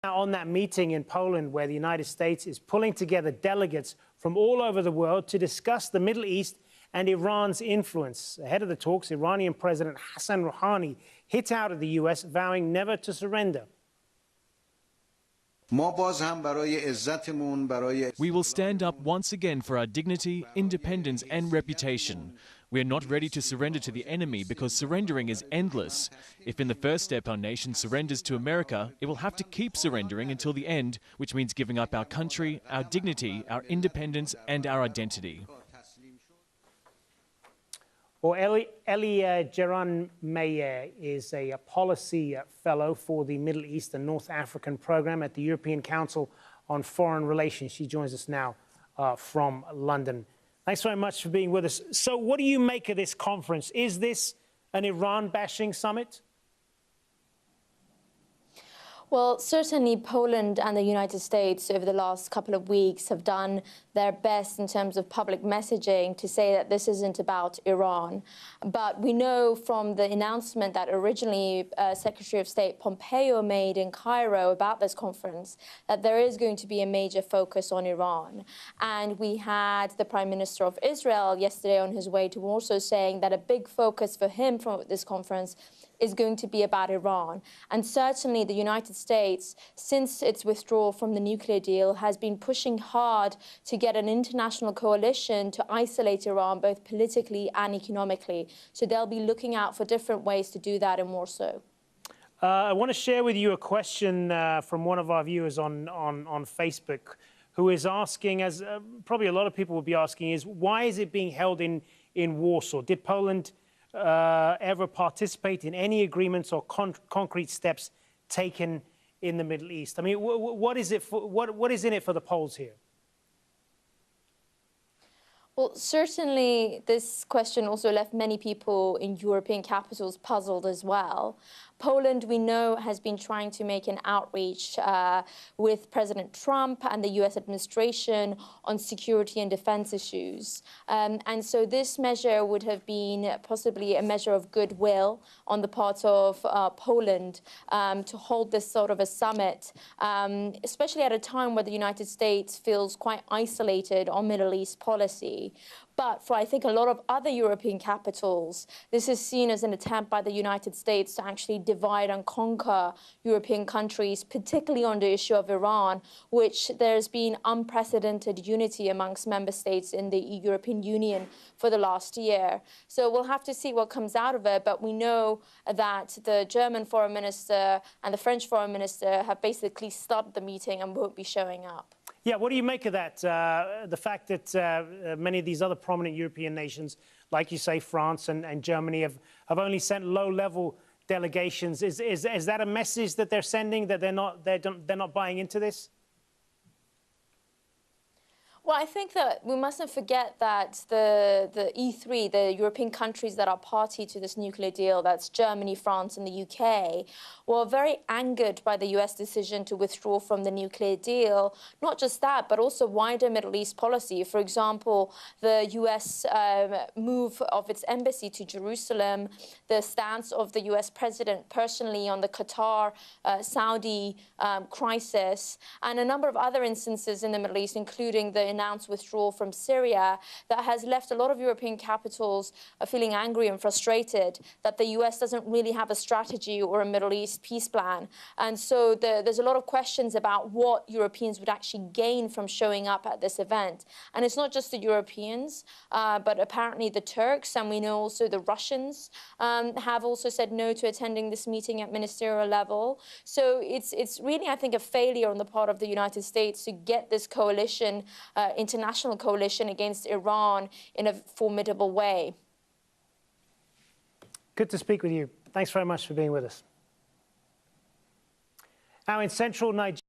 On that meeting in Poland, where the United States is pulling together delegates from all over the world to discuss the Middle East and Iran's influence. Ahead of the talks, Iranian President Hassan Rouhani hit out at the US, vowing never to surrender. We will stand up once again for our dignity, independence and reputation. We are not ready to surrender to the enemy because surrendering is endless. If in the first step our nation surrenders to America, it will have to keep surrendering until the end, which means giving up our country, our dignity, our independence and our identity. Well, Ellie Geranmayeh is a policy fellow for the Middle East and North African program at the European Council on Foreign Relations. She joins us now from London. Thanks very much for being with us. So what do you make of this conference? Is this an Iran-bashing summit? Well, certainly Poland and the United States over the last couple of weeks have done their best in terms of public messaging to say that this isn't about Iran. But we know from the announcement that originally Secretary of State Pompeo made in Cairo about this conference that there is going to be a major focus on Iran. And we had the Prime Minister of Israel yesterday on his way to Warsaw saying that a big focus for him from this conference is going to be about Iran. And certainly the United States, since its withdrawal from the nuclear deal, has been pushing hard to get an international coalition to isolate Iran, both politically and economically. So they'll be looking out for different ways to do that in Warsaw. I want to share with you a question from one of our viewers on Facebook, who is asking, as probably a lot of people will be asking, is why is it being held in Warsaw? Did Poland ever participate in any agreements or concrete steps taken in the Middle East? I mean, what is it for, what is in it for the Poles here? Well, certainly this question also left many people in European capitals puzzled as well. Poland, we know, has been trying to make an outreach with President Trump and the US administration on security and defense issues. And so this measure would have been possibly a measure of goodwill on the part of Poland to hold this sort of a summit, especially at a time where the United States feels quite isolated on Middle East policy. But for, I think, a lot of other European capitals, this is seen as an attempt by the United States to actually divide and conquer European countries, particularly on the issue of Iran, which there's been unprecedented unity amongst member states in the European Union for the last year. So we'll have to see what comes out of it. But we know that the German foreign minister and the French foreign minister have basically stopped the meeting and won't be showing up. Yeah, what do you make of that? The fact that many of these other prominent European nations, like you say, France and Germany, have only sent low-level delegations. Is that a message that they're sending, that they're not buying into this? Well, I think that we mustn't forget that the E3, the European countries that are party to this nuclear deal, that's Germany, France and the UK, were very angered by the US decision to withdraw from the nuclear deal. Not just that, but also wider Middle East policy. For example, the US move of its embassy to Jerusalem, the stance of the US president personally on the Qatar-Saudi crisis, and a number of other instances in the Middle East, including the announced withdrawal from Syria, that has left a lot of European capitals feeling angry and frustrated that the US doesn't really have a strategy or a Middle East peace plan. And so there's a lot of questions about what Europeans would actually gain from showing up at this event. And it's not just the Europeans, but apparently the Turks, and we know also the Russians have also said no to attending this meeting at ministerial level. So it's really, I think, a failure on the part of the United States to get this coalition, international coalition against Iran in a formidable way. Good to speak with you. Thanks very much for being with us. Now in central Nigeria.